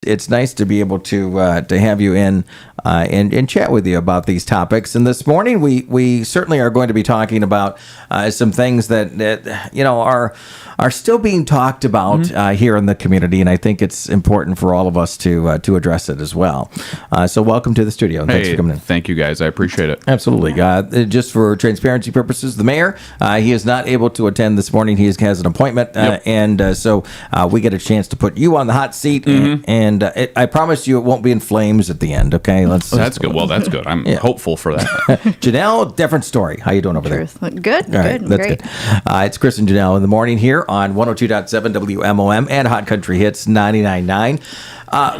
it's nice to be able to have you in and chat with you about these topics. And this morning, we certainly are going to be talking about some things that are still being talked about here in the community, and I think it's important for all of us to address it as well. So welcome to the studio, and thanks for coming in. Thank you, guys. I appreciate it. Absolutely. Just for transparency purposes, the mayor, he is not able to attend this morning. He has an appointment, and so we get a chance to put you on the hot seat, and I promise you it won't be in flames at the end, okay? That's good. Well, that's good. I'm hopeful for that. Janelle, different story. How you doing over there? Good. All right, that's Great. good. It's Chris and Janelle in the morning here on 102.7 WMOM and Hot Country Hits 99.9.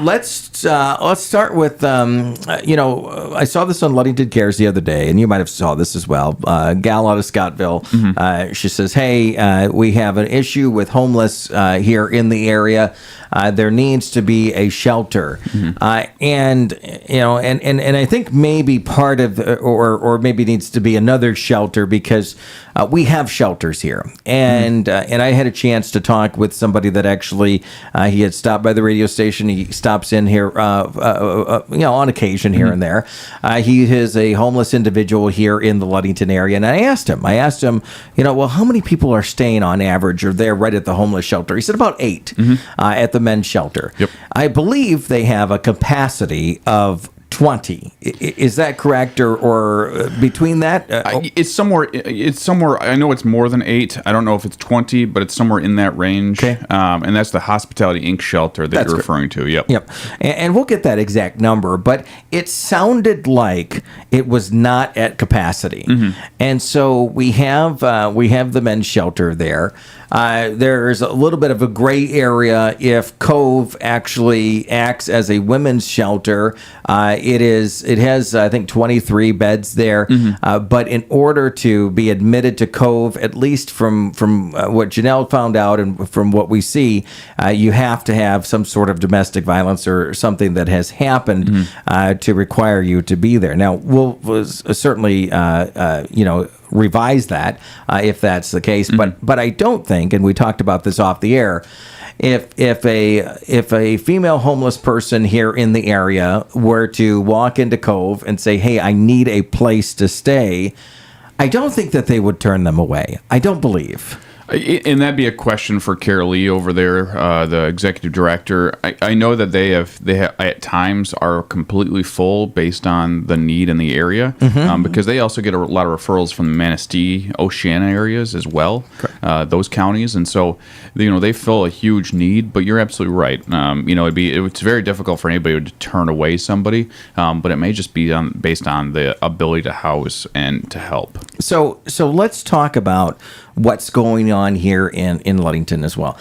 Let's start with I saw this on Ludington Cares the other day, and you might have saw this as well. Gal out of Scottville, she says, "Hey, we have an issue with homeless here in the area. There needs to be a shelter, and I think maybe part of or maybe needs to be another shelter because we have shelters here, and I had a chance to talk with somebody that actually he had stopped by the radio station. He stops in here, on occasion here and there. He is a homeless individual here in the Ludington area, and I asked him, well, how many people are staying on average or there right at the homeless shelter? He said about 8 at the men's shelter. Yep. I believe they have a capacity of 20. Is that correct, or between that? It's somewhere. I know it's more than 8. I don't know if it's 20, but it's somewhere in that range. Okay. And that's the Hospitality Inc. shelter that you're referring to. Yep. And we'll get that exact number, but it sounded like it was not at capacity. And so we have the men's shelter there. There's a little bit of a gray area if Cove actually acts as a women's shelter. It has, I think, 23 beds there. But in order to be admitted to Cove, at least from what Janelle found out and from what we see, you have to have some sort of domestic violence or something that has happened to require you to be there. Now, we'll certainly, revise that if that's the case. But I don't think, and we talked about this off the air, if a female homeless person here in the area were to walk into Cove and say, "Hey, I need a place to stay," I don't think that they would turn them away. I don't believe. And that'd be a question for Carol Lee over there, the executive director. I know that they have at times are completely full based on the need in the area, because they also get a lot of referrals from the Manistee, Oceana areas as well, those counties, and so they fill a huge need. But you're absolutely right. It's very difficult for anybody to turn away somebody, but it may just be based on the ability to house and to help. So let's talk about what's going on here in Ludington as well.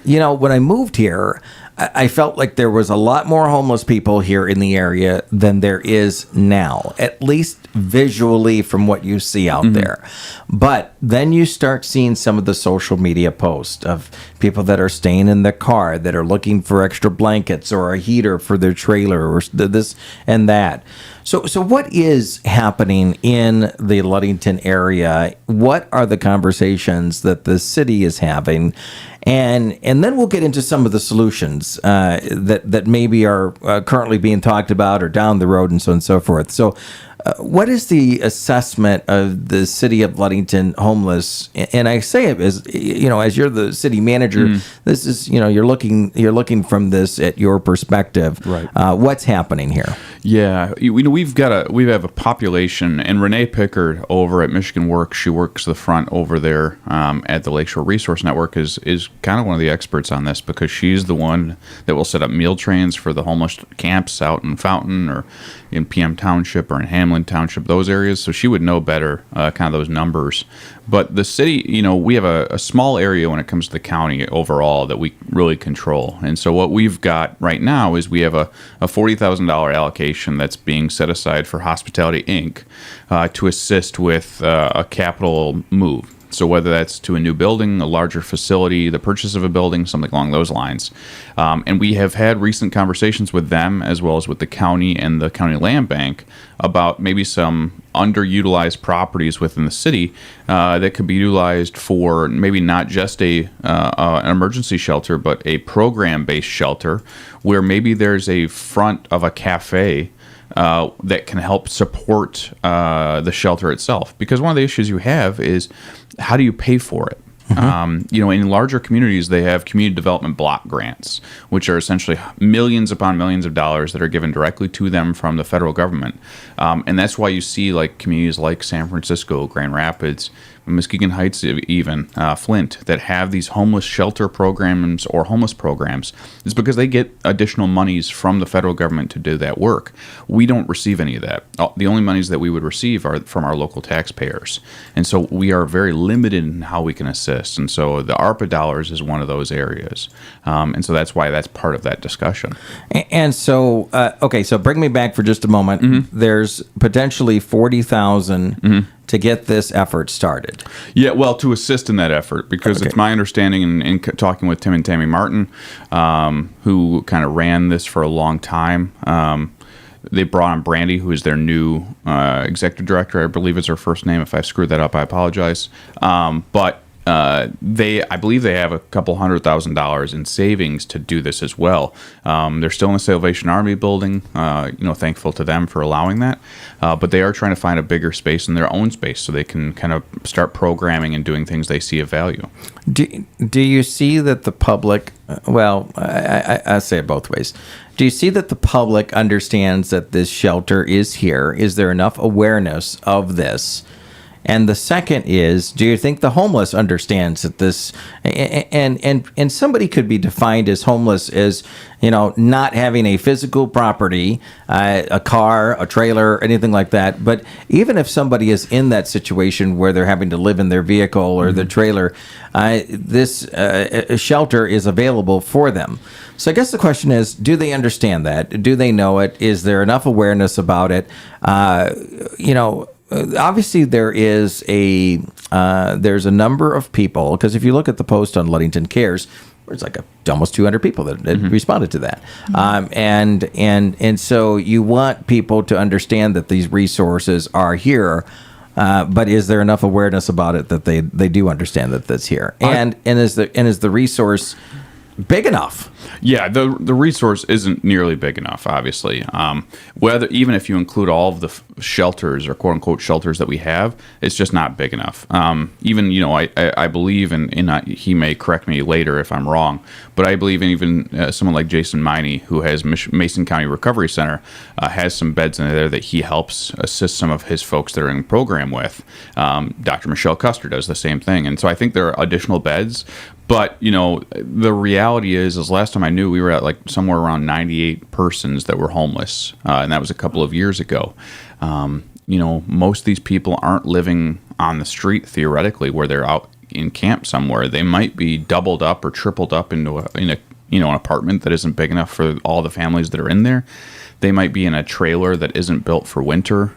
When I moved here, I felt like there was a lot more homeless people here in the area than there is now, at least visually from what you see out there. But then you start seeing some of the social media posts of people that are staying in their car, that are looking for extra blankets or a heater for their trailer or this and that. So what is happening in the Ludington area? What are the conversations that the city is having? And then we'll get into some of the solutions that maybe are currently being talked about or down the road and so on and so forth. So what is the assessment of the city of Ludington homeless? And I say it as as you're the city manager, this is you're looking from this at your perspective. Right. What's happening here? Yeah, we have a population, and Renee Pickard over at Michigan Works, she works the front over there at the Lakeshore Resource Network, is kind of one of the experts on this, because she's the one that will set up meal trains for the homeless camps out in Fountain or in PM Township or in Hamlin Township, those areas. So she would know better kind of those numbers. But the city, we have a small area when it comes to the county overall that we really control. And so what we've got right now is we have a $40,000 allocation that's being set aside for Hospitality Inc. To assist with a capital move. So whether that's to a new building, a larger facility, the purchase of a building, something along those lines. And we have had recent conversations with them as well as with the county and the county land bank about maybe some underutilized properties within the city that could be utilized for maybe not just an emergency shelter, but a program-based shelter where maybe there's a front of a cafe that can help support the shelter itself. Because one of the issues you have is, how do you pay for it? In larger communities, they have community development block grants, which are essentially millions upon millions of dollars that are given directly to them from the federal government. And that's why you see like communities like San Francisco, Grand Rapids, Muskegon Heights, even Flint, that have these homeless shelter programs or homeless programs. It's because they get additional monies from the federal government to do that work. We don't receive any of that. The only monies that we would receive are from our local taxpayers. And so we are very limited in how we can assist. And so the ARPA dollars is one of those areas. And so that's why that's part of that discussion. And so, so bring me back for just a moment. There's potentially 40,000 to get this effort started. Yeah, well, to assist in that effort, because it's my understanding in talking with Tim and Tammy Martin, who kind of ran this for a long time. They brought on Brandy, who is their new executive director. I believe is her first name. If I screwed that up, I apologize. But I believe they have a couple $100,000 in savings to do this as well. They're still in the Salvation Army building. Thankful to them for allowing that. But they are trying to find a bigger space in their own space so they can kind of start programming and doing things they see of value. Do you see that the public? Well, I say it both ways. Do you see that the public understands that this shelter is here? Is there enough awareness of this? And the second is, do you think the homeless understands that this, and somebody could be defined as homeless as, not having a physical property, a car, a trailer, anything like that. But even if somebody is in that situation where they're having to live in their vehicle or their trailer, this shelter is available for them. So I guess the question is, do they understand that? Do they know it? Is there enough awareness about it? Obviously, there's a number of people, because if you look at the post on Ludington Cares, there's like almost 200 people that responded to that, and so you want people to understand that these resources are here, but is there enough awareness about it that they do understand that that's here, and is the resource big enough? Yeah, the resource isn't nearly big enough, obviously. Whether even if you include all of the shelters or quote unquote shelters that we have, it's just not big enough. I believe in he may correct me later if I'm wrong, but I believe in even someone like Jason Miney, who has Mason County Recovery Center, has some beds in there that he helps assist some of his folks that are in the program with. Dr. Michelle Custer does the same thing, and so I think there are additional beds. But, the reality is last time I knew, we were at like somewhere around 98 persons that were homeless. And that was a couple of years ago. Most of these people aren't living on the street, theoretically, where they're out in camp somewhere. They might be doubled up or tripled up into an apartment that isn't big enough for all the families that are in there. They might be in a trailer that isn't built for winter.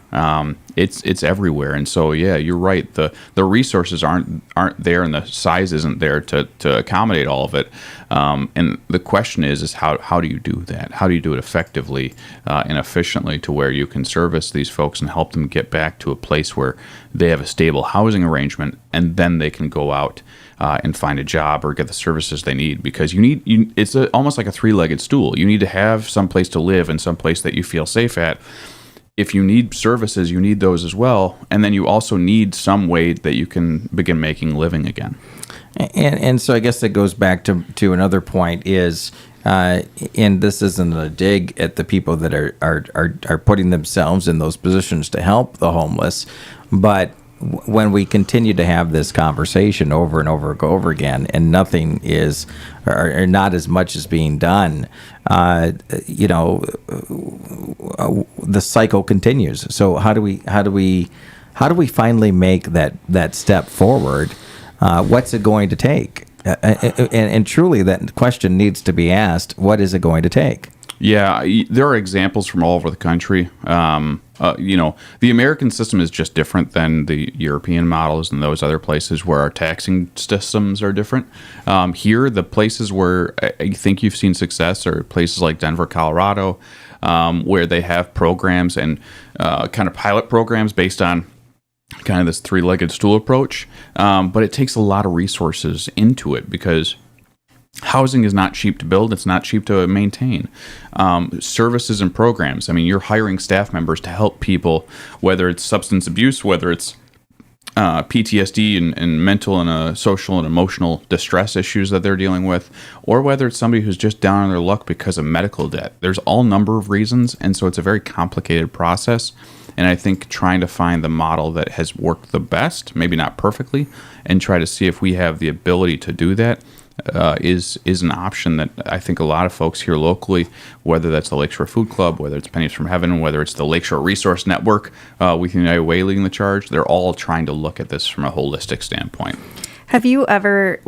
It's everywhere, and so yeah, you're right. The resources aren't there, and the size isn't there to accommodate all of it. And the question is how do you do that? How do you do it effectively and efficiently to where you can service these folks and help them get back to a place where they have a stable housing arrangement, and then they can go out and find a job or get the services they need, because it's almost like a three-legged stool. You need to have some place to live and some place that you feel safe at. If you need services, you need those as well, and then you also need some way that you can begin making a living again. And so I guess that goes back to another point is, and this isn't a dig at the people that are putting themselves in those positions to help the homeless, but when we continue to have this conversation over and over again, and nothing is, or not as much is being done, the cycle continues. So how do we finally make that step forward? What's it going to take? And truly, that question needs to be asked: what is it going to take? Yeah, there are examples from all over the country. the American system is just different than the European models and those other places where our taxing systems are different. Here, the places where I think you've seen success are places like Denver, Colorado, where they have programs and kind of pilot programs based on kind of this three-legged stool approach. But it takes a lot of resources into it because housing is not cheap to build. It's not cheap to maintain. Services and programs. I mean, you're hiring staff members to help people, whether it's substance abuse, whether it's PTSD and mental and social and emotional distress issues that they're dealing with, or whether it's somebody who's just down on their luck because of medical debt. There's all number of reasons, and so it's a very complicated process. And I think trying to find the model that has worked the best, maybe not perfectly, and try to see if we have the ability to do that is an option that I think a lot of folks here locally, whether that's the Lakeshore Food Club, whether it's Pennies from Heaven, whether it's the Lakeshore Resource Network with United Way leading the charge, they're all trying to look at this from a holistic standpoint. Have you ever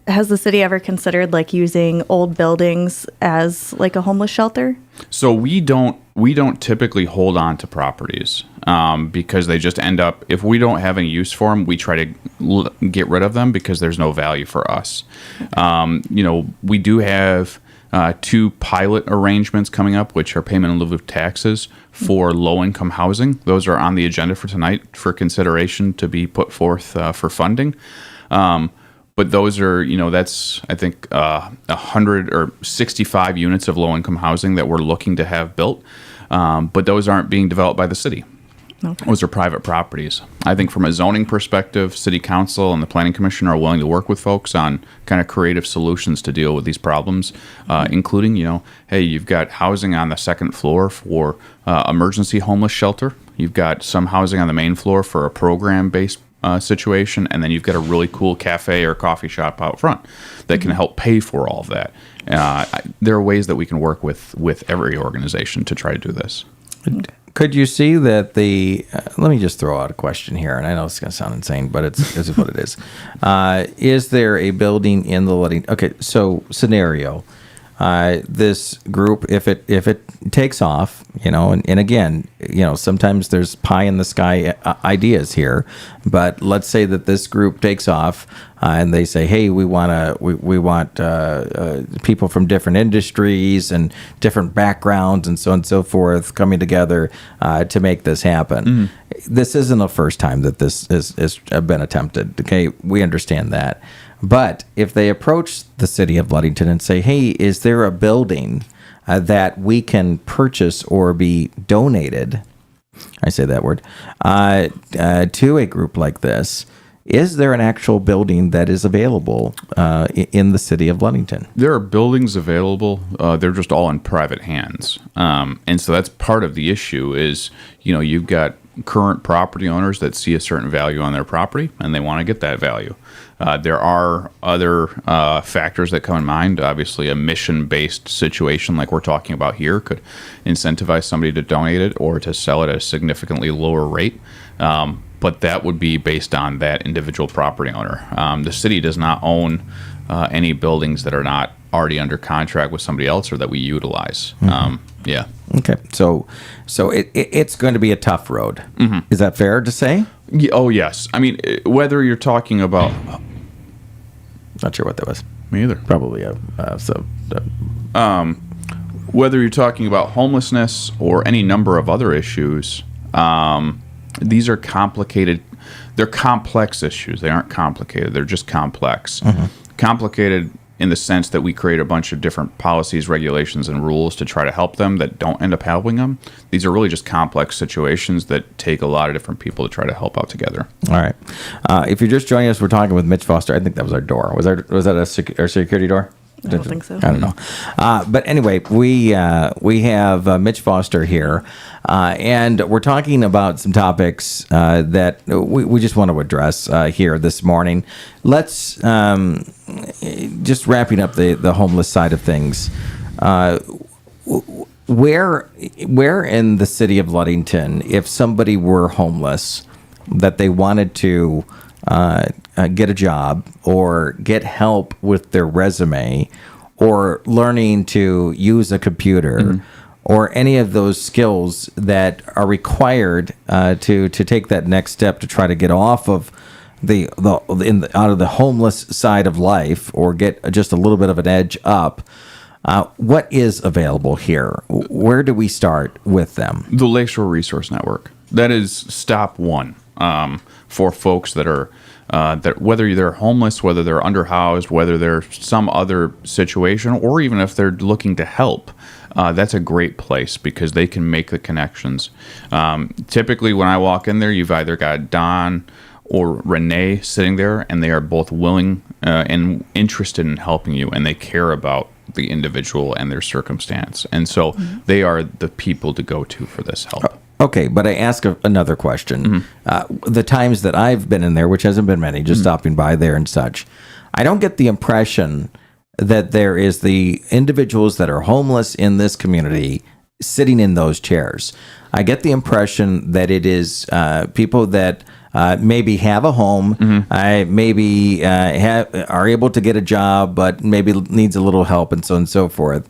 has the city ever considered using old buildings as a homeless shelter? So we don't typically hold on to properties because they just end up, if we don't have any use for them, we try to get rid of them because there's no value for us. We do have 2 pilot arrangements coming up, which are payment in lieu of taxes for low-income housing. Those are on the agenda for tonight for consideration to be put forth for funding. But those are, that's, I think, 100 or 65 units of low-income housing that we're looking to have built. But those aren't being developed by the city. Okay. Those are private properties. I think from a zoning perspective, City Council and the Planning Commission are willing to work with folks on kind of creative solutions to deal with these problems, including, hey, you've got housing on the second floor for emergency homeless shelter. You've got some housing on the main floor for a program-based situation, and then you've got a really cool cafe or coffee shop out front that can help pay for all of that. There are ways that we can work with every organization to try to do this. Could you see that let me just throw out a question here, and I know it's going to sound insane, but it's what it is. Is there a building in the Ludington? Okay, so scenario. This group, if it takes off, and again, sometimes there's pie in the sky ideas here, but let's say that this group takes off and they say, hey, we want people from different industries and different backgrounds and so on and so forth coming together to make this happen. Mm-hmm. This isn't the first time that this has been attempted. Okay, we understand that. But if they approach the city of Ludington and say, hey, is there a building that we can purchase or be donated, I say that word, to a group like this, is there an actual building that is available in the city of Ludington? There are buildings available. They're just all in private hands. And so that's part of the issue is, you've got current property owners that see a certain value on their property and they want to get that value. There are other factors that come in mind. Obviously, a mission-based situation like we're talking about here could incentivize somebody to donate it or to sell it at a significantly lower rate. But that would be based on that individual property owner. The city does not own any buildings that are not already under contract with somebody else or that we utilize. Mm-hmm. Yeah. Okay. So it's going to be a tough road. Mm-hmm. Is that fair to say? Yeah, oh, yes. I mean, whether you're talking about... Not sure what that was. Me either. Probably whether you're talking about homelessness or any number of other issues, these are complicated. They're complex issues. They aren't complicated. They're just complex. Mm-hmm. Complicated in the sense that we create a bunch of different policies, regulations, and rules to try to help them that don't end up helping them. These are really just complex situations that take a lot of different people to try to help out together. All right. If you're just joining us, we're talking with Mitch Foster. I think that was our door. Was that our security door? I don't think so. I don't know. But anyway, we have Mitch Foster here, and we're talking about some topics that we just want to address here this morning. Let's just wrapping up the homeless side of things. Where in the city of Ludington, if somebody were homeless, that they wanted to get a job or get help with their resume or learning to use a computer, mm-hmm. or any of those skills that are required to take that next step to try to get off of out of the homeless side of life, or get just a little bit of an edge up. What is available here? Where do we start with them? The Lakeshore Resource Network. That is stop one for folks that are that whether they're homeless, whether they're underhoused, whether they're some other situation, or even if they're looking to help. That's a great place because they can make the connections. Typically, when I walk in there, you've either got Don or Renee sitting there, and they are both willing and interested in helping you, and they care about the individual and their circumstance. And so they are the people to go to for this help. Okay, but I ask another question. The times that I've been in there, which hasn't been many, just stopping by there and such, I don't get the impression that there is the individuals that are homeless in this community sitting in those chairs. I get the impression that it is people that maybe have a home, maybe are able to get a job, but maybe needs a little help, and so on and so forth.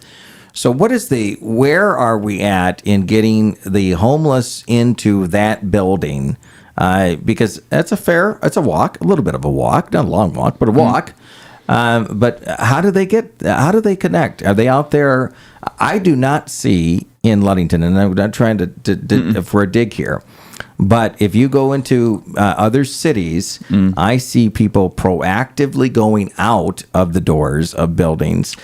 So where are we at in getting the homeless into that building? Because it's a walk, a little bit of a walk, not a long walk, but a walk. But how do they connect? Are they out there? I do not see in Ludington, and I'm not trying to for a dig here, but if you go into other cities, I see people proactively going out of the doors of buildings,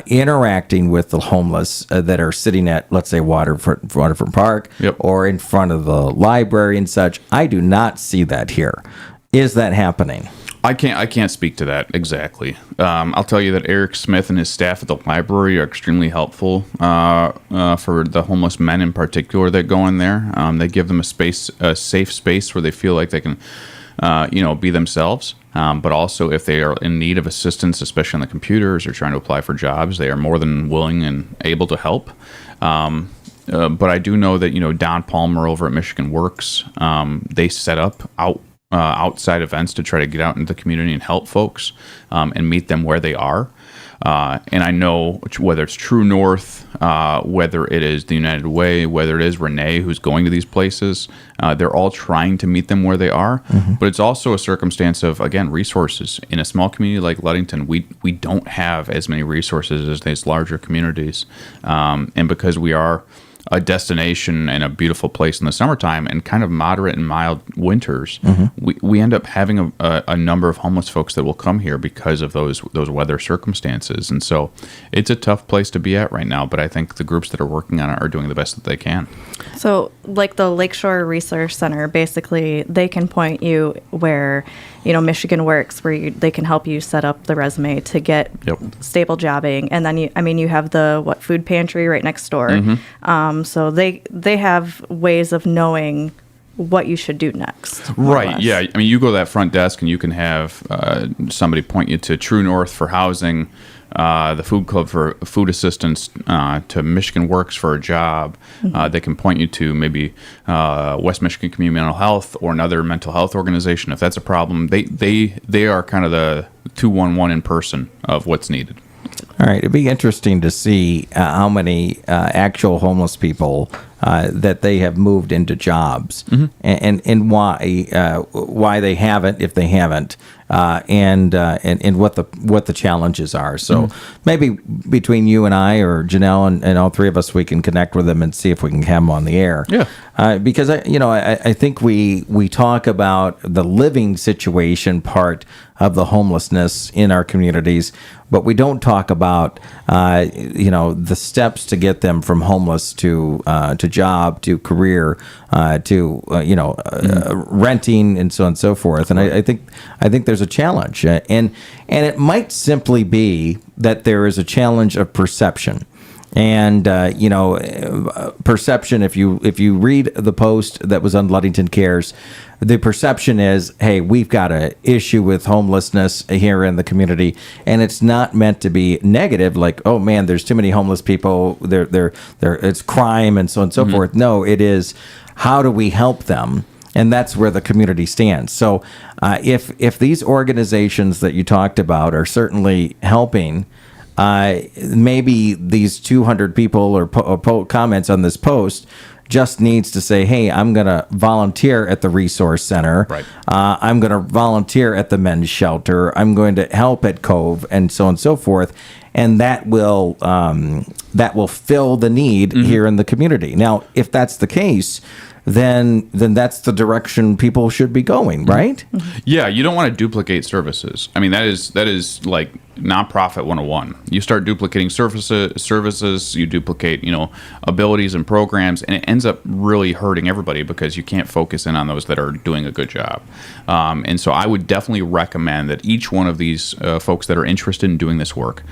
interacting with the homeless that are sitting at, let's say, Waterfront Park, or in front of the library and such. I do not see that here. Is that happening? I can't speak to that exactly. I'll tell you that Eric Smith and his staff at the library are extremely helpful for the homeless men in particular that go in there. They give them a safe space where they feel like they can, be themselves. But also, if they are in need of assistance, especially on the computers or trying to apply for jobs, they are more than willing and able to help. But I do know that Don Palmer over at Michigan Works, they set up outside events to try to get out into the community and help folks and meet them where they are. And I know whether it's True North, whether it is the United Way, whether it is Renee who's going to these places, they're all trying to meet them where they are. But it's also a circumstance of, again, resources. In a small community like Ludington, we don't have as many resources as these larger communities. And because we are a destination and a beautiful place in the summertime and kind of moderate and mild winters, we end up having a number of homeless folks that will come here because of those weather circumstances. And so it's a tough place to be at right now, but I think the groups that are working on it are doing the best that they can. So like the Lakeshore Resource Center, basically they can point you where, Michigan Works, where they can help you set up the resume to get stable jobbing. And then you have the food pantry right next door. So they have ways of knowing what you should do next. Right. Yeah. I mean, you go to that front desk and you can have somebody point you to True North for housing, the Food Club for food assistance, to Michigan Works for a job. They can point you to maybe West Michigan Community Mental Health or another mental health organization if that's a problem. They are kind of the 211 in person of what's needed. All right, it'd be interesting to see how many actual homeless people that they have moved into jobs, and why they haven't, if they haven't, and what the challenges are. So maybe between you and I, or Janelle and all three of us, we can connect with them and see if we can have them on the air. Yeah, because I think we talk about the living situation part of the homelessness in our communities, but we don't talk about the steps to get them from homeless to job, to career, to renting, and so on and so forth. And I think there's a challenge, and it might simply be that there is a challenge of perception. And perception. If you read the post that was on Ludington Cares, the perception is, hey, we've got an issue with homelessness here in the community, and it's not meant to be negative. Like, oh man, there's too many homeless people. It's crime and so on and so forth. No, it is, how do we help them? And that's where the community stands. So if these organizations that you talked about are certainly helping, maybe these 200 people or comments on this post just needs to say, hey, I'm going to volunteer at the resource center. Right. I'm going to volunteer at the men's shelter. I'm going to help at Cove, and so on and so forth. And that will fill the need here in the community. Now, if that's the case, then that's the direction people should be going, right? Yeah, you don't want to duplicate services. I mean, that is like nonprofit 101. You start duplicating services, you duplicate, abilities and programs, and it ends up really hurting everybody because you can't focus in on those that are doing a good job. And so I would definitely recommend that each one of these folks that are interested in doing this work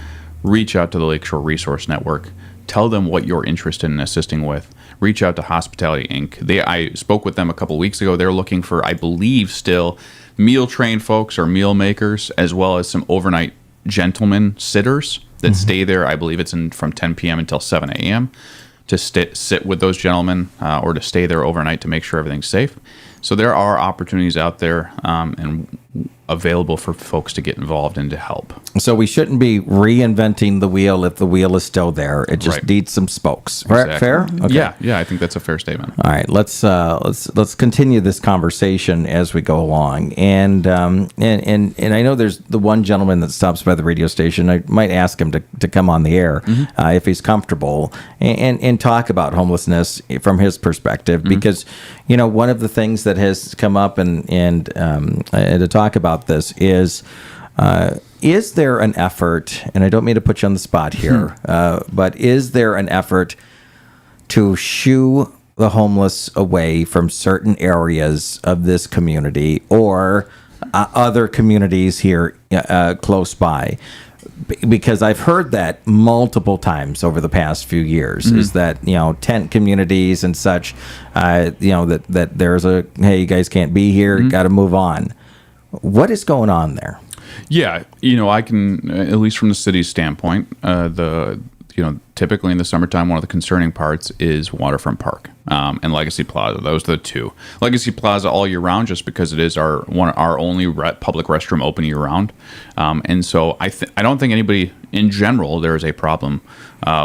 reach out to the Lakeshore Resource Network. Tell them what you're interested in assisting with. Reach out to Hospitality Inc. I spoke with them a couple weeks ago. They're looking for, I believe, still meal-trained folks or meal makers, as well as some overnight gentlemen sitters that stay there. I believe it's from 10 p.m. until 7 a.m. to sit with those gentlemen or to stay there overnight to make sure everything's safe. So there are opportunities out there and available for folks to get involved and to help. So we shouldn't be reinventing the wheel if the wheel is still there. It just needs some spokes. Exactly. Fair? Okay. Yeah, I think that's a fair statement. All right, let's continue this conversation as we go along. And I know there's the one gentleman that stops by the radio station. I might ask him to come on the air if he's comfortable and talk about homelessness from his perspective, because one of the things that has come up and to talk about this is there an effort, and I don't mean to put you on the spot here, but is there an effort to shoo the homeless away from certain areas of this community or other communities here close by? Because I've heard that multiple times over the past few years, is that, tent communities and such, that there's hey, you guys can't be here, got to move on. What is going on there? Yeah, I can, at least from the city's standpoint, typically in the summertime, one of the concerning parts is Waterfront Park and Legacy Plaza. Those are the two. Legacy Plaza all year round, just because it is our only public restroom open year round. And so I don't think anybody in general, there is a problem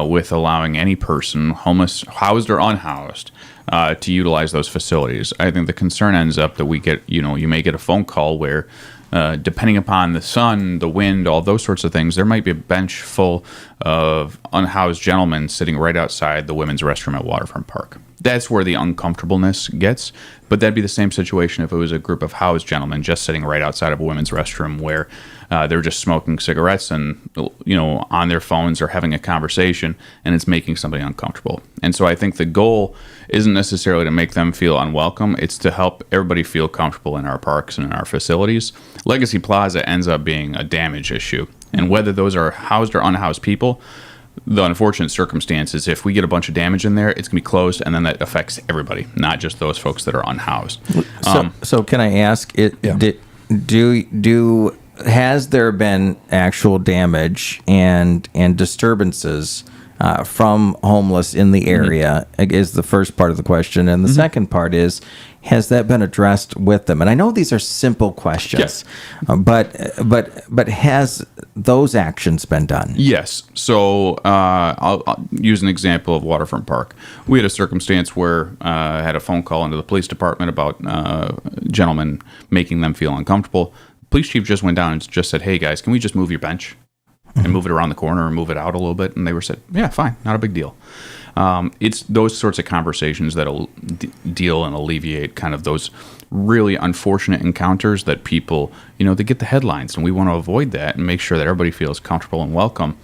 with allowing any person, homeless, housed or unhoused, to utilize those facilities. I think the concern ends up that we get, you may get a phone call where, depending upon the sun, the wind, all those sorts of things, there might be a bench full of unhoused gentlemen sitting right outside the women's restroom at Waterfront Park. That's where the uncomfortableness gets. But that'd be the same situation if it was a group of housed gentlemen just sitting right outside of a women's restroom where they're just smoking cigarettes and, on their phones or having a conversation, and it's making somebody uncomfortable. And so I think the goal isn't necessarily to make them feel unwelcome. It's to help everybody feel comfortable in our parks and in our facilities. Legacy Plaza ends up being a damage issue. And whether those are housed or unhoused people, the unfortunate circumstance is if we get a bunch of damage in there, it's going to be closed, and then that affects everybody, not just those folks that are unhoused. So can I ask, has there been actual damage and disturbances from homeless in the area, is the first part of the question. And the second part is, has that been addressed with them? And I know these are simple questions, but has those actions been done? Yes. So I'll use an example of Waterfront Park. We had a circumstance where I had a phone call into the police department about gentlemen making them feel uncomfortable. Police chief just went down and just said, "Hey guys, can we just move your bench and move it around the corner or move it out a little bit?" And they said, "Yeah, fine, not a big deal." It's those sorts of conversations that'll deal and alleviate kind of those really unfortunate encounters that people, they get the headlines, and we want to avoid that and make sure that everybody feels comfortable and welcome.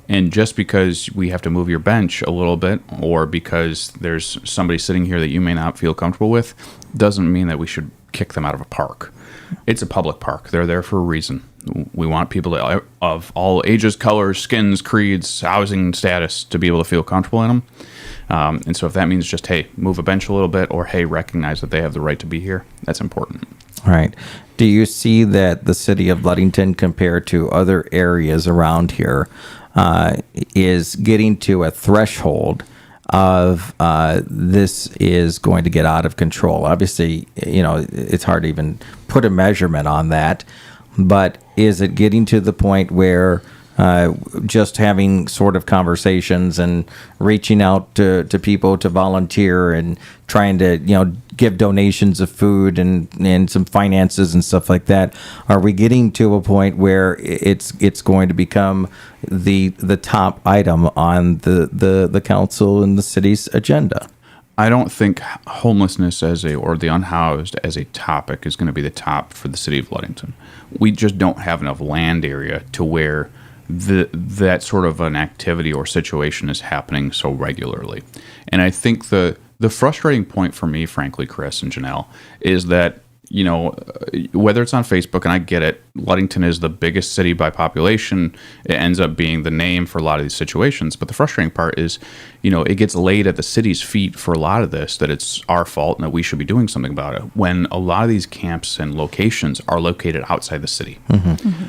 And just because we have to move your bench a little bit, or because there's somebody sitting here that you may not feel comfortable with, doesn't mean that we should kick them out of a park. It's a public park. They're there for a reason. We want people of all ages, colors, skins, creeds, housing status to be able to feel comfortable in them. And so if that means just, hey, move a bench a little bit, or hey, recognize that they have the right to be here, that's important. All right. Do you see that the city of Ludington, compared to other areas around here, is getting to a threshold of this is going to get out of control? Obviously, it's hard to even put a measurement on that, but is it getting to the point where just having sort of conversations and reaching out to people to volunteer and trying to, give donations of food and some finances and stuff like that? Are we getting to a point where it's going to become the top item on the council and the city's agenda? I don't think homelessness or the unhoused as a topic is going to be the top for the city of Ludington. We just don't have enough land area to where that sort of an activity or situation is happening so regularly. And I think the frustrating point for me, frankly, Chris and Janelle, is that, whether it's on Facebook, and I get it, Ludington is the biggest city by population. It ends up being the name for a lot of these situations. But the frustrating part is, it gets laid at the city's feet for a lot of this, that it's our fault and that we should be doing something about it, when a lot of these camps and locations are located outside the city. Mm-hmm. Mm-hmm.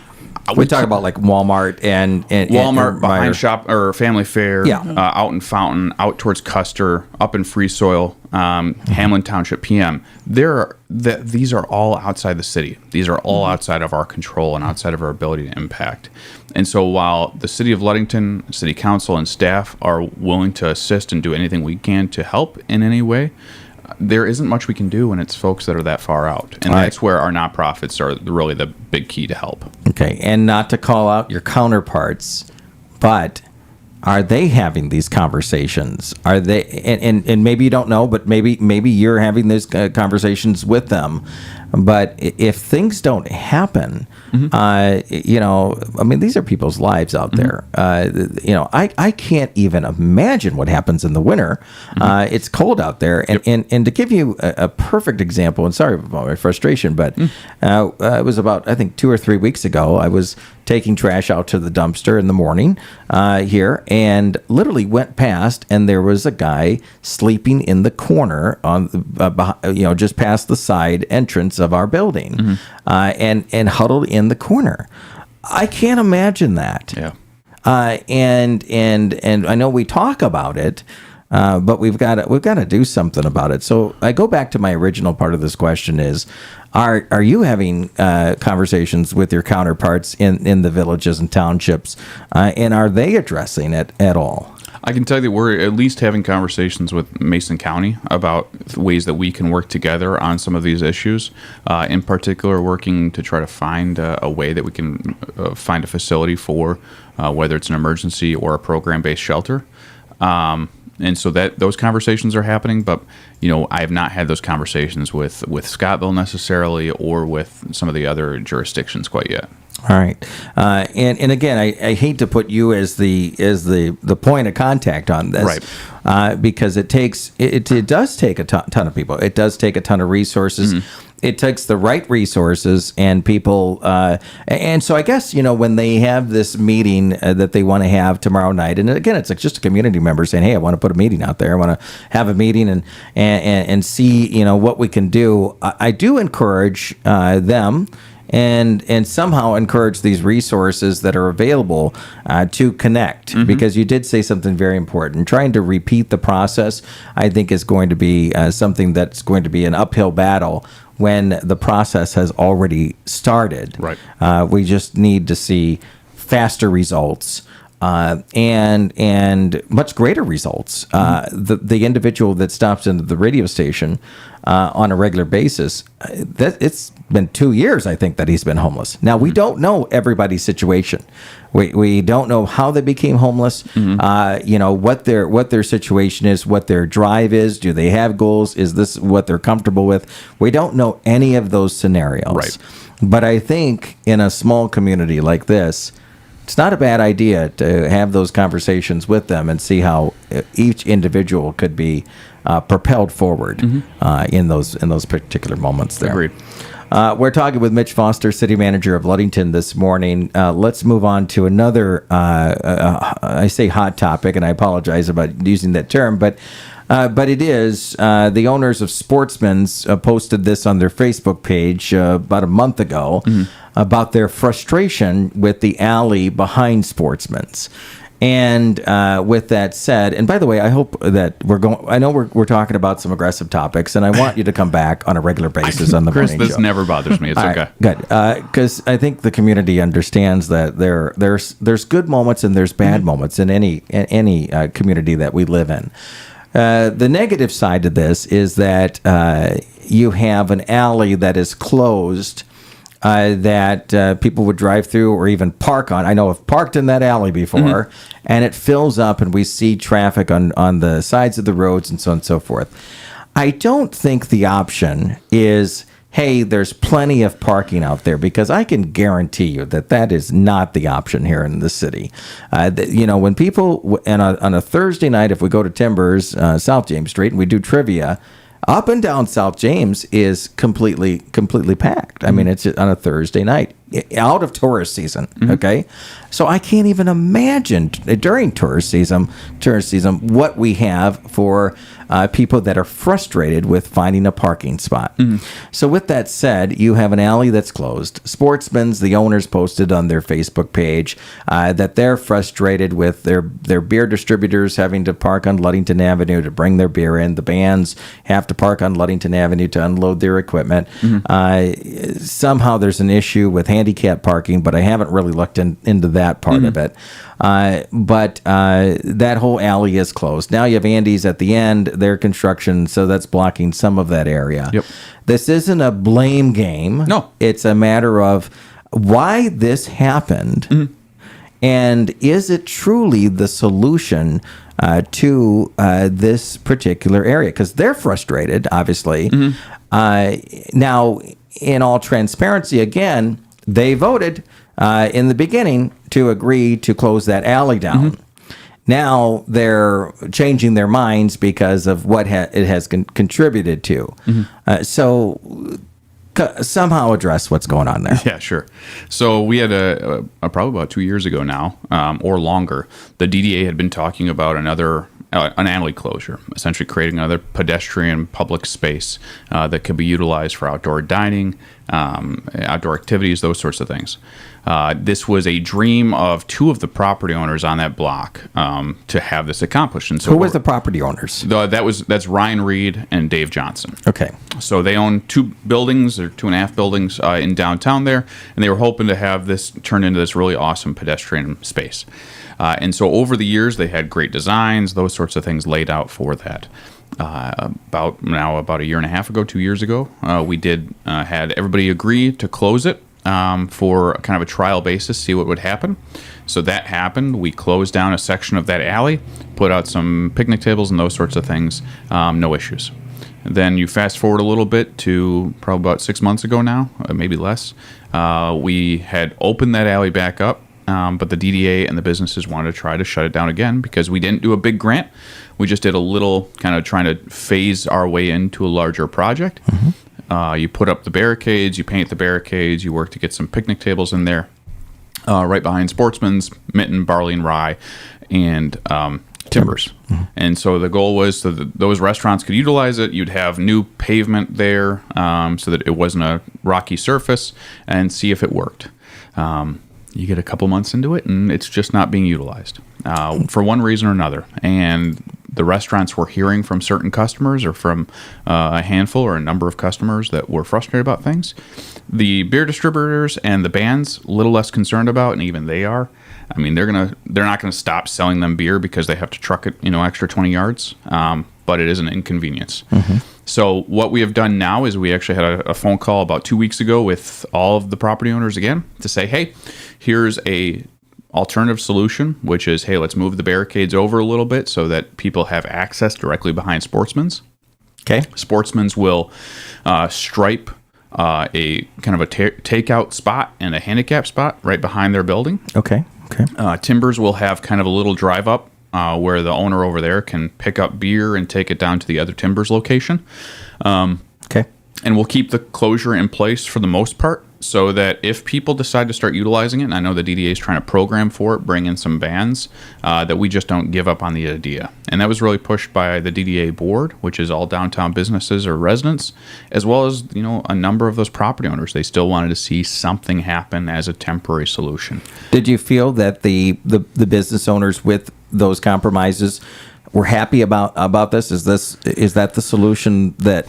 We talk about like Walmart and Walmart, and behind shop or Family Fair, out in Fountain, out towards Custer, up in Free Soil, Hamlin Township, PM. These are all outside the city. These are all outside of our control and outside of our ability to impact. And so while the city of Ludington, city council, and staff are willing to assist and do anything we can to help in any way, there isn't much we can do when it's folks that are that far out. And that's where our nonprofits are really the big key to help. Okay, and not to call out your counterparts, but are they having these conversations? Are they, and maybe you don't know, but maybe you're having these conversations with them. But if things don't happen, these are people's lives out there. I can't even imagine what happens in the winter. It's cold out there. And to give you a perfect example, and sorry about my frustration, but it was about, I think, 2 or 3 weeks ago, I was taking trash out to the dumpster in the morning here, and literally went past, and there was a guy sleeping in the corner on, just past the side entrance of our building, and huddled in the corner. I can't imagine that. Yeah. And I know we talk about it, but we've got to do something about it. So I go back to my original part of this question: is are you having conversations with your counterparts in the villages and townships, and are they addressing it at all? I can tell you we're at least having conversations with Mason County about ways that we can work together on some of these issues. In particular, working to try to find a way that we can find a facility for whether it's an emergency or a program-based shelter. And so that those conversations are happening, but I have not had those conversations with Scottville necessarily, or with some of the other jurisdictions quite yet. All right, and again, I hate to put you as the point of contact on this, right? Because it does take a ton of people. It does take a ton of resources. Mm-hmm. It takes the right resources and people, and so I guess when they have this meeting that they want to have tomorrow night, and again, it's like just a community member saying, "Hey, I want to put a meeting out there. I want to have a meeting and see what we can do." I do encourage them. And somehow encourage these resources that are available to connect, because you did say something very important. Trying to repeat the process, I think, is going to be something that's going to be an uphill battle when the process has already started. Right. We just need to see faster results. And much greater results. The individual that stops into the radio station on a regular basis, it's been 2 years, I think, that he's been homeless. Now, we don't know everybody's situation. We don't know how they became homeless. What their situation is, what their drive is. Do they have goals? Is this what they're comfortable with? We don't know any of those scenarios. Right. But I think in a small community like this, it's not a bad idea to have those conversations with them and see how each individual could be propelled forward in those particular moments there. Agreed. We're talking with Mitch Foster, City Manager of Ludington, this morning. Let's move on to another, I say hot topic, and I apologize about using that term, but it is. The owners of Sportsman's posted this on their Facebook page about a month ago about their frustration with the alley behind Sportsman's. And with that said, and by the way, I hope that I know we're talking about some aggressive topics, and I want you to come back on a regular basis on the Chris, morning this show. never bothers me. It's All okay. right, good. Because I think the community understands that there's good moments and there's bad moments in any community that we live in. The negative side to this is that you have an alley that is closed that people would drive through or even park on. I know I've parked in that alley before, and it fills up, and we see traffic on the sides of the roads and so on and so forth. I don't think the option is, hey, there's plenty of parking out there, because I can guarantee you that is not the option here in the city. When people, on a Thursday night, if we go to Timbers, South James Street, and we do trivia, up and down South James is completely packed. I mean, it's on a Thursday night, out of tourist season. Okay, so I can't even imagine during tourist season what we have for people that are frustrated with finding a parking spot. So with that said, you have an alley that's closed. Sportsman's, the owners posted on their Facebook page that they're frustrated with their beer distributors having to park on Ludington Avenue to bring their beer in. The bands have to park on Ludington Avenue to unload their equipment. Somehow there's an issue with handicap parking, but I haven't really looked into that part of it. But that whole alley is closed. Now you have Andy's at the end, their construction, so that's blocking some of that area. Yep. This isn't a blame game. No. It's a matter of why this happened, and is it truly the solution to this particular area? Because they're frustrated, obviously. Now, in all transparency, again, they voted in the beginning to agree to close that alley down. Now they're changing their minds because of what it has contributed to. So somehow address what's going on there. Yeah, sure. So we had probably about 2 years ago now, or longer, the DDA had been talking about an alley closure, essentially creating another pedestrian public space that could be utilized for outdoor dining, outdoor activities, those sorts of things. This was a dream of two of the property owners on that block to have this accomplished. And so who was the property owners? That's Ryan Reed and Dave Johnson. Okay. So they own 2 buildings, or 2.5 buildings in downtown there, and they were hoping to have this turn into this really awesome pedestrian space. And so over the years, they had great designs, those sorts of things laid out for that. About a year and a half ago, 2 years ago, we had everybody agree to close it for kind of a trial basis, see what would happen. So that happened. We closed down a section of that alley, put out some picnic tables and those sorts of things. No issues. Then you fast forward a little bit to probably about 6 months ago now, maybe less. We had opened that alley back up. But the DDA and the businesses wanted to try to shut it down again because we didn't do a big grant. We just did a little kind of trying to phase our way into a larger project. You put up the barricades, you paint the barricades, you work to get some picnic tables in there. Right behind Sportsman's, Mitten, Barley and Rye, and Timbers. And so the goal was that those restaurants could utilize it. You'd have new pavement there so that it wasn't a rocky surface, and see if it worked. You get a couple months into it, and it's just not being utilized for one reason or another. And the restaurants were hearing from certain customers, or from a handful or a number of customers that were frustrated about things. The beer distributors and the bands, a little less concerned about, and even they are. I mean, they're not gonna stop selling them beer because they have to truck it, extra 20 yards. But it is an inconvenience. So what we have done now is we actually had a phone call about 2 weeks ago with all of the property owners again to say, hey, here's a alternative solution, which is, hey, let's move the barricades over a little bit so that people have access directly behind Sportsman's. Okay. Sportsman's will stripe a kind of a takeout spot and a handicap spot right behind their building. Okay. Timbers will have kind of a little drive up where the owner over there can pick up beer and take it down to the other Timbers location. Okay. And we'll keep the closure in place for the most part. so that if people decide to start utilizing it, and I know the DDA is trying to program for it, bring in some bans, that we just don't give up on the idea. And that was really pushed by the DDA board, which is all downtown businesses or residents, as well as, a number of those property owners. They still wanted to see something happen as a temporary solution. Did you feel that the business owners with those compromises were happy about this? Is that the solution that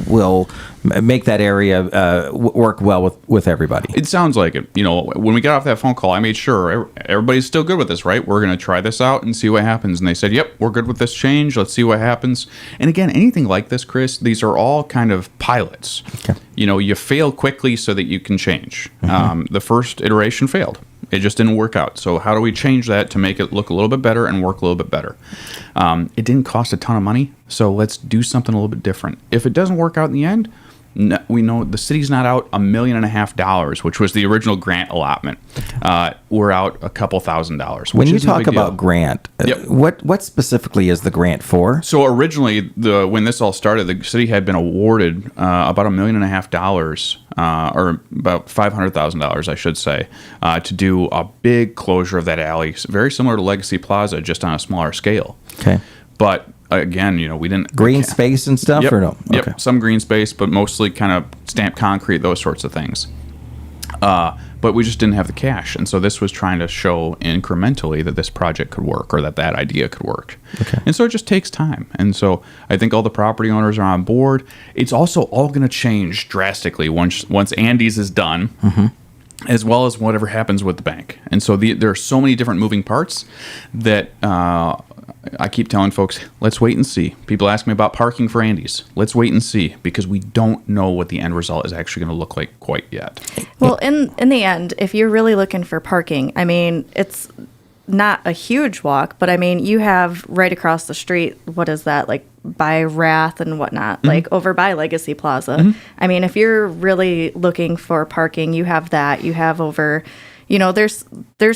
will make that area work well with everybody? It sounds like it. When we got off that phone call, I made sure everybody's still good with this, right? We're going to try this out and see what happens. And they said, yep, we're good with this change. Let's see what happens. And again, anything like this, Chris, these are all kind of pilots. Okay. You fail quickly so that you can change. The first iteration failed. It just didn't work out. So how do we change that to make it look a little bit better and work a little bit better? It didn't cost a ton of money, so let's do something a little bit different. If it doesn't work out in the end, we know the city's not out $1.5 million, which was the original grant allotment. We're out a couple $1,000s. When you talk about grant, Yep. what specifically is the grant for? So originally, when this all started, the city had been awarded about $1.5 million, or about $500,000, I should say, to do a big closure of that alley, very similar to Legacy Plaza, just on a smaller scale. Okay. But again, we didn't green space and stuff, yep, or no? Yep, okay. Some green space, but mostly kind of stamped concrete, those sorts of things. But we just didn't have the cash, and so this was trying to show incrementally that this project could work, or that idea could work. Okay. And so it just takes time. And so I think all the property owners are on board. It's also all going to change drastically once Andy's is done. Mm-hmm. As well as whatever happens with the bank. And so there are so many different moving parts that I keep telling folks, let's wait and see. People ask me about parking for Andy's. Let's wait and see, because we don't know what the end result is actually going to look like quite yet. Well, in the end, if you're really looking for parking, it's not a huge walk, but you have right across the street, what is that, like by Wrath and whatnot, mm-hmm. like over by Legacy Plaza. Mm-hmm. If you're really looking for parking, you have that. You have over, there's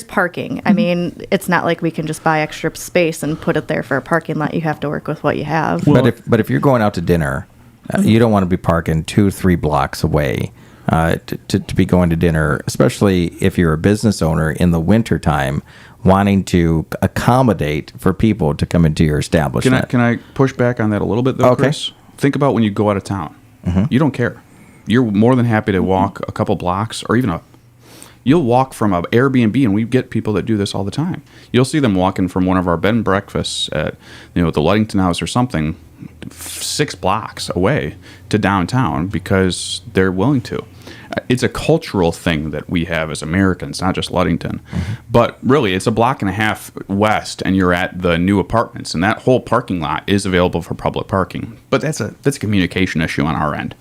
parking. Mm-hmm. It's not like we can just buy extra space and put it there for a parking lot. You have to work with what you have. Well, but if you're going out to dinner, mm-hmm. you don't want to be parking 2-3 blocks away. To be going to dinner, especially if you're a business owner in the wintertime, wanting to accommodate for people to come into your establishment. Can I push back on that a little bit, though, okay. Chris? Think about when you go out of town. Mm-hmm. You don't care. You're more than happy to walk a couple blocks, or even you'll walk from an Airbnb, and we get people that do this all the time. You'll see them walking from one of our bed and breakfasts at the Ludington House or something, 6 blocks away to downtown, because they're willing to. It's a cultural thing that we have as Americans, not just Ludington. Mm-hmm. But really, it's a block and a half west, and you're at the new apartments, and that whole parking lot is available for public parking. But that's a communication issue on our end.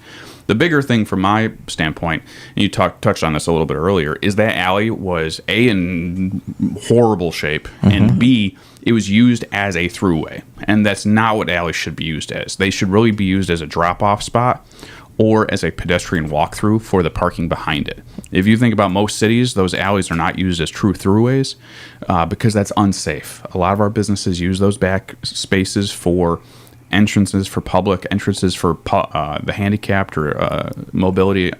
The bigger thing from my standpoint, and you touched on this a little bit earlier, is that alley was A, in horrible shape, mm-hmm. and B, it was used as a throughway. And that's not what alleys should be used as. They should really be used as a drop-off spot or as a pedestrian walkthrough for the parking behind it. If you think about most cities, those alleys are not used as true throughways because that's unsafe. A lot of our businesses use those back spaces for entrances for public, entrances for the handicapped or mobility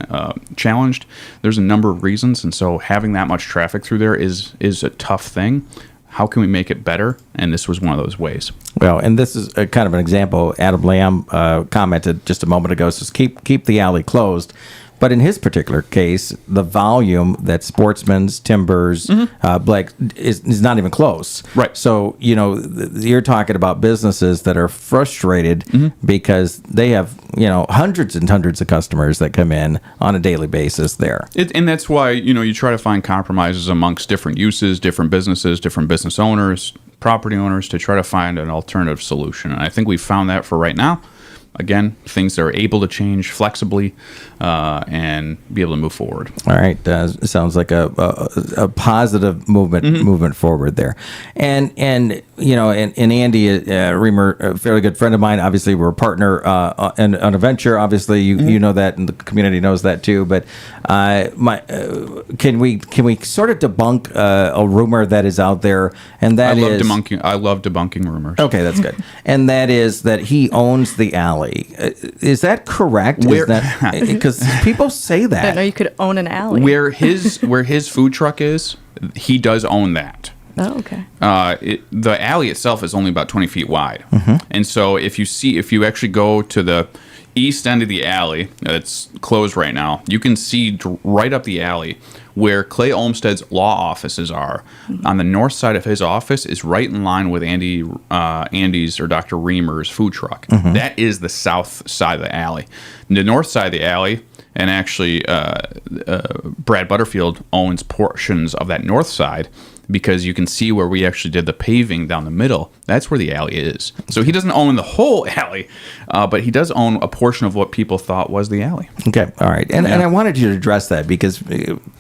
challenged. There's a number of reasons, and so having that much traffic through there is a tough thing. How can we make it better? And this was one of those ways. Well, and this is a kind of an example. Adam Lamb commented just a moment ago, says keep the alley closed. But in his particular case, the volume that Sportsman's, Timbers, mm-hmm. Blake is not even close. Right. So, you're talking about businesses that are frustrated mm-hmm. because they have, hundreds and hundreds of customers that come in on a daily basis there. And that's why, you try to find compromises amongst different uses, different businesses, different business owners, property owners, to try to find an alternative solution. And I think we've found that for right now. Again, things that are able to change flexibly and be able to move forward. All right, sounds like a positive movement mm-hmm. movement forward there. And Andy Reamer, a fairly good friend of mine. Obviously, we're a partner on a venture. Obviously, you know that, and the community knows that too. But can we sort of debunk a rumor that is out there? And that I love debunking rumors. Okay, that's good. And that is that he owns the alley. alley. Is that correct? Where- Because people say I didn't know that. you could own an alley. Where his food truck is, he does own that. Oh, okay. The alley itself is only about 20 feet wide. Mm-hmm. And so if you actually go to the east end of the alley that's closed right now, you can see right up the alley where Clay Olmsted's law offices are. Mm-hmm. On the north side of his office is right in line with Andy's or Dr. Reamer's food truck. Mm-hmm. That is the south side of the alley. The north side of the alley, and actually Brad Butterfield owns portions of that north side, because you can see where we actually did the paving down the middle. That's where the alley is. So he doesn't own the whole alley, but he does own a portion of what people thought was the alley. Okay, all right. And I wanted you to address that because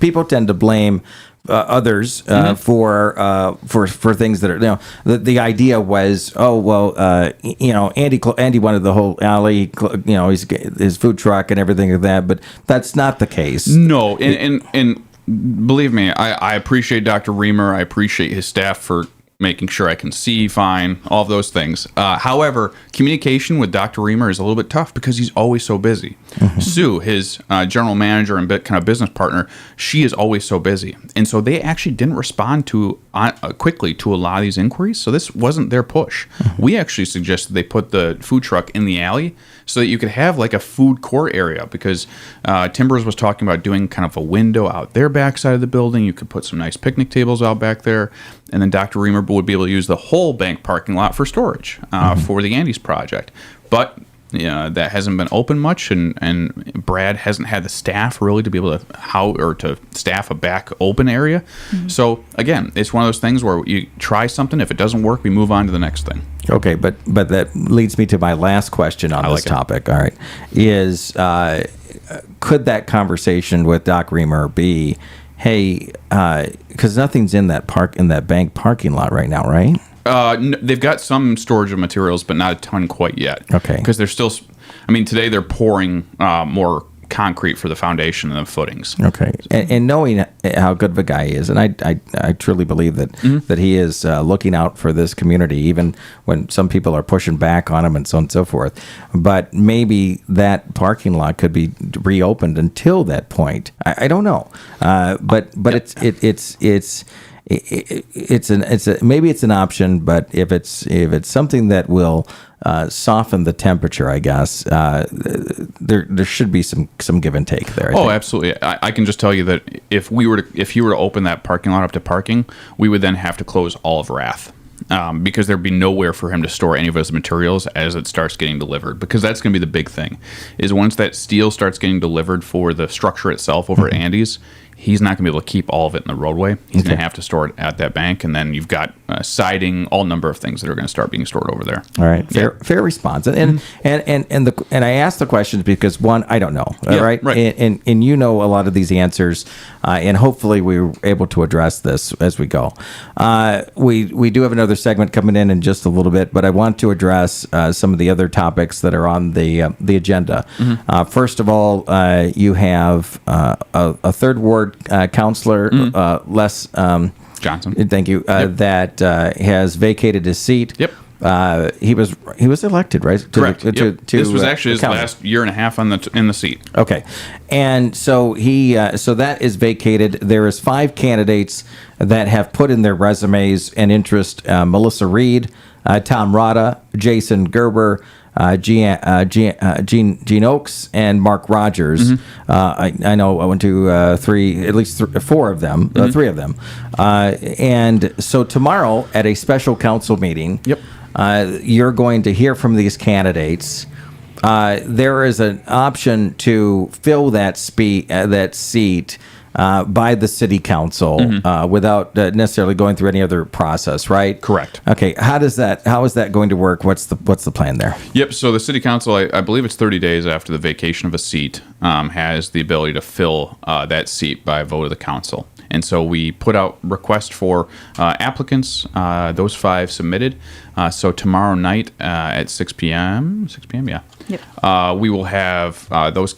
people tend to blame others for things that are, the idea was, Andy wanted the whole alley, his food truck and everything like that, but that's not the case. No, and believe me, I appreciate Dr. Reamer. I appreciate his staff for making sure I can see fine, all of those things. However, communication with Dr. Reamer is a little bit tough because he's always so busy. Mm-hmm. Sue, his general manager and kind of business partner, she is always so busy. And so they actually didn't respond to quickly to a lot of these inquiries. So this wasn't their push. Mm-hmm. We actually suggested they put the food truck in the alley so that you could have like a food court area, because Timbers was talking about doing kind of a window out their backside of the building. You could put some nice picnic tables out back there, and then Dr. Reamer would be able to use the whole bank parking lot for storage for the Andes project. But that hasn't been open much, and Brad hasn't had the staff really to be able to staff a back open area. Mm-hmm. So again, it's one of those things where you try something. If it doesn't work, we move on to the next thing. Okay, but that leads me to my last question on this topic. All right, is could that conversation with Doc Reamer be, hey, because nothing's in that bank parking lot right now, right? They've got some storage of materials, but not a ton quite yet. Okay. Because they're still, today they're pouring more concrete for the foundation and the footings. Okay. And knowing how good of a guy he is, and I truly believe that that he is looking out for this community, even when some people are pushing back on him and so on and so forth. But maybe that parking lot could be reopened until that point. I don't know. But maybe it's an option, but if it's something that will soften the temperature, I guess there should be some give and take there. I think. Absolutely. I can just tell you that if you were to open that parking lot up to parking, we would then have to close all of Rath. Because there'd be nowhere for him to store any of his materials as it starts getting delivered. Because that's going to be the big thing, is once that steel starts getting delivered for the structure itself over at Andy's, he's not going to be able to keep all of it in the roadway. He's going to have to store it at that bank, and then you've got siding, all number of things that are going to start being stored over there. All right, fair response. And I asked the questions because one, I don't know, right? And you know a lot of these answers, and hopefully we were able to address this as we go. We do have another segment coming in just a little bit, but I want to address some of the other topics that are on the agenda. Mm-hmm. First of all, you have a third ward counselor, Les Johnson. Thank you. That has vacated his seat. Yep. He was elected, right? Correct. This was actually his last year and a half in the seat. Okay, and so so that is vacated. There is 5 candidates that have put in their resumes and interest: Melissa Reed, Tom Rada, Jason Gerber, Gene Oakes, and Mark Rogers. Mm-hmm. I know I went to at least 4 of them, mm-hmm. 3 of them. And so tomorrow at a special council meeting, you're going to hear from these candidates. There is an option to fill that seat by the city council, mm-hmm. Without necessarily going through any other process, right? Correct. Okay. How is that going to work? What's the plan there? Yep. So the city council, I believe it's 30 days after the vacation of a seat, has the ability to fill that seat by a vote of the council. And so we put out requests for applicants. Those 5 submitted. So tomorrow night at 6 p.m. 6 p.m. Yeah. Yep. We will have those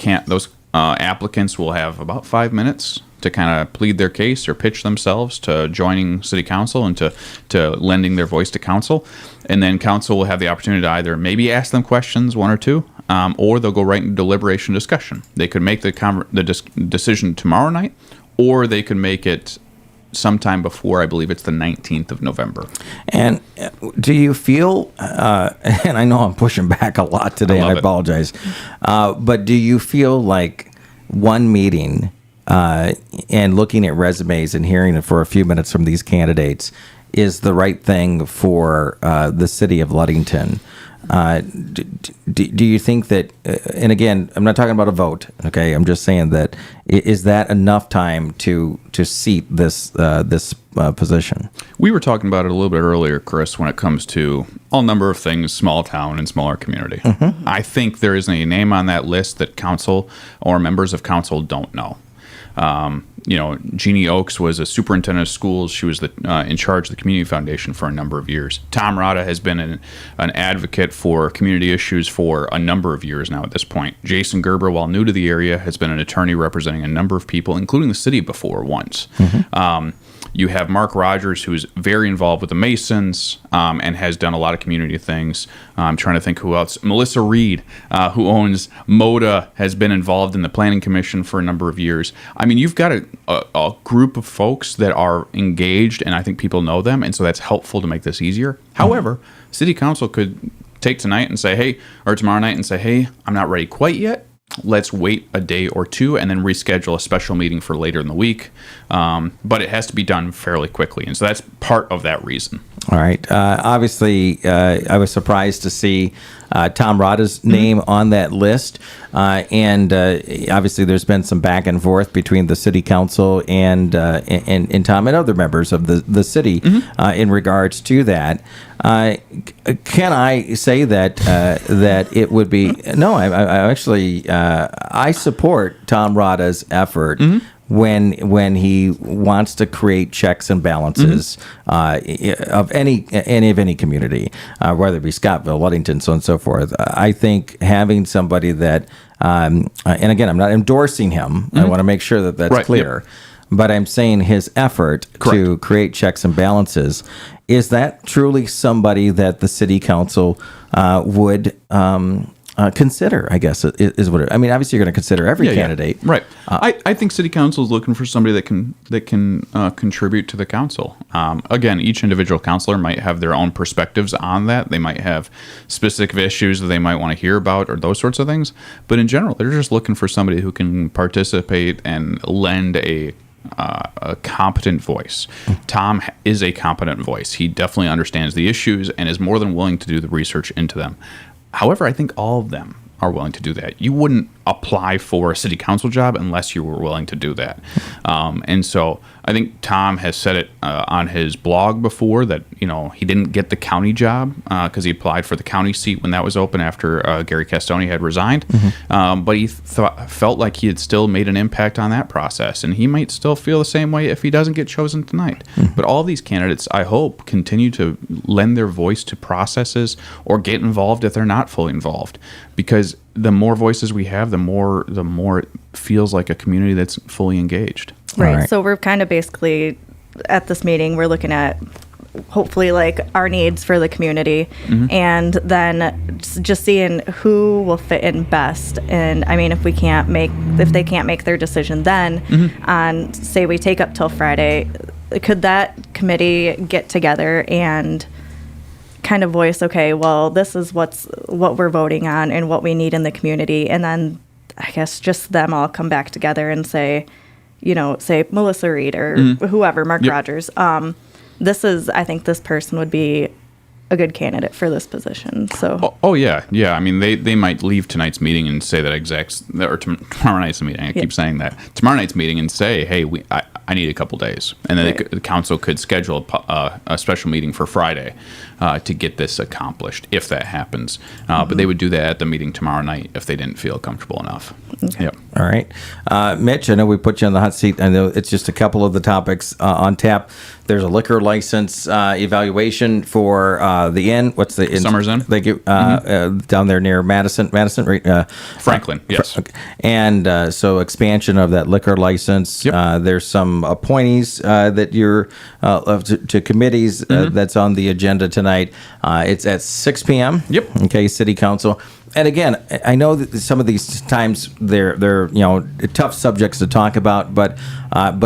applicants will have about 5 minutes to kind of plead their case or pitch themselves to joining city council and to lending their voice to council. And then council will have the opportunity to either maybe ask them questions, 1 or 2, or they'll go right into deliberation discussion. They could make the decision tomorrow night, or they could make it sometime before, I believe it's the 19th of November. And do you feel, and I know I'm pushing back a lot today, and I apologize, but do you feel like one meeting and looking at resumes and hearing it for a few minutes from these candidates is the right thing for the city of Ludington? Do you think that, and again, I'm not talking about a vote, okay? I'm just saying that, is that enough time to seat this position? We were talking about it a little bit earlier, Chris, when it comes to all number of things, small town and smaller community. Mm-hmm. I think there isn't a name on that list that council or members of council don't know. Jeannie Oakes was a superintendent of schools. She was in charge of the Community Foundation for a number of years. Tom Rada has been an advocate for community issues for a number of years now at this point. Jason Gerber, while new to the area, has been an attorney representing a number of people, including the city before once. Mm-hmm. You have Mark Rogers, who's very involved with the Masons and has done a lot of community things. I'm trying to think who else. Melissa Reed, who owns MODA, has been involved in the Planning Commission for a number of years. I mean, you've got a group of folks that are engaged, and I think people know them, and so that's helpful to make this easier. However, City Council could take tonight and say, hey, or tomorrow night and say, hey, I'm not ready quite yet. Let's wait a day or two and then reschedule a special meeting for later in the week. But it has to be done fairly quickly. And so that's part of that reason. All right. Obviously, I was surprised to see Tom Rada's name on that list. And obviously, there's been some back and forth between the city council and Tom and other members of the city in regards to that. Can I say that that it would be no? I actually I support Tom Rada's effort when he wants to create checks and balances of any community, whether it be Scottville, Ludington, so on and so forth. I think having somebody that, and again, I'm not endorsing him. I want to make sure that that's clear. Yep. But I'm saying his effort to create checks and balances, is that truly somebody that the city council would consider, I guess, is what I mean. Obviously, you're going to consider every candidate. Right. I think city council is looking for somebody that can contribute to the council. Again, each individual councilor might have their own perspectives on that. They might have specific issues that they might want to hear about or those sorts of things. But in general, they're just looking for somebody who can participate and lend a competent voice. Tom is a competent voice. He definitely understands the issues and is more than willing to do the research into them. However, I think all of them are willing to do that. You wouldn't apply for a city council job unless you were willing to do that. And so I think Tom has said it on his blog before that, he didn't get the county job because he applied for the county seat when that was open after Gary Castoni had resigned. But he felt like he had still made an impact on that process. And he might still feel the same way if he doesn't get chosen tonight. But all these candidates, I hope, continue to lend their voice to processes or get involved if they're not fully involved. Because the more voices we have, the more it feels like a community that's fully engaged. Right. So we're kind of basically at this meeting, we're looking at hopefully like our needs for the community and then just seeing who will fit in best. And I mean, if they can't make their decision then on, say we take up till Friday, could that committee get together and kind of voice, okay, well, this is what we're voting on and what we need in the community, and then I guess just them all come back together and say Melissa Reed or whoever, Mark Rogers, I think this person would be a good candidate for this position. So yeah. I mean, they might leave tonight's meeting and say that or tomorrow night's meeting. I keep saying that tomorrow night's meeting and say, hey, I need a couple days, and then the council could schedule a special meeting for Friday to get this accomplished if that happens. But they would do that at the meeting tomorrow night if they didn't feel comfortable enough. Okay. Yep. All right. Mitch, I know we put you on the hot seat. I know it's just a couple of the topics on tap. There's a liquor license evaluation for the inn. What's the inn? Summer's Inn. Thank you. Down there near Madison, right? Franklin, yes. And so expansion of that liquor license. Yep. There's some appointees that you're to committees that's on the agenda tonight. It's at 6 p.m. Yep. Okay, City Council. And again, I know that some of these times they're tough subjects to talk about, but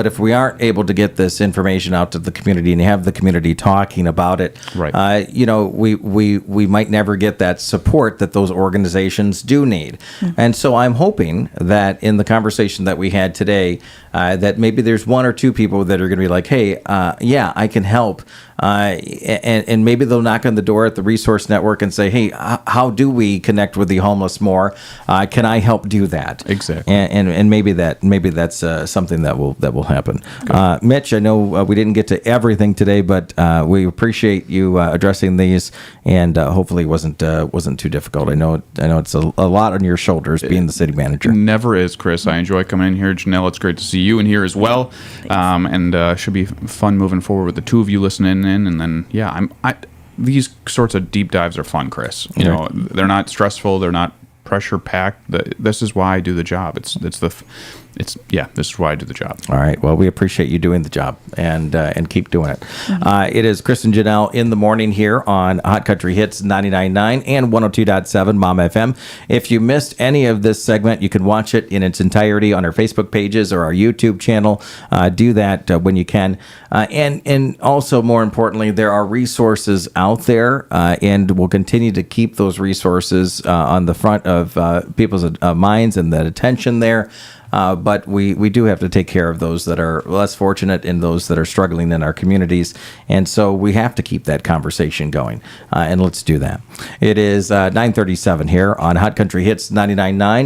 if we aren't able to get this information out to the community and have the community talking about it, right. We might never get that support that those organizations do need. And so I'm hoping that in the conversation that we had today, that maybe there's one or two people that are going to be like, hey, yeah, I can help. And maybe they'll knock on the door at the Resource Network and say, hey, how do we connect with the homeless more? Can I help do that? Exactly. And maybe that's something that will happen. Mitch, I know we didn't get to everything today, but we appreciate you addressing these, and hopefully it wasn't too difficult. I know it's a lot on your shoulders being the city manager. Never is, Chris. I enjoy coming in here. Janelle, it's great to see you in here as well. And should be fun moving forward with the two of you listening in. And then, these sorts of deep dives are fun, Chris. You know, they're not stressful. They're not pressure packed. This is why I do the job. This is why I do the job. All right. Well, we appreciate you doing the job, and keep doing it. It is Chris and Janelle in the morning here on Hot Country Hits 99.9 and 102.7 Mom FM. If you missed any of this segment, you can watch it in its entirety on our Facebook pages or our YouTube channel. Do that when you can. And also, more importantly, there are resources out there, and we'll continue to keep those resources on the front of people's minds and that attention there. But we do have to take care of those that are less fortunate and those that are struggling in our communities. And so we have to keep that conversation going. And let's do that. It is 9:37 here on Hot Country Hits 99.9.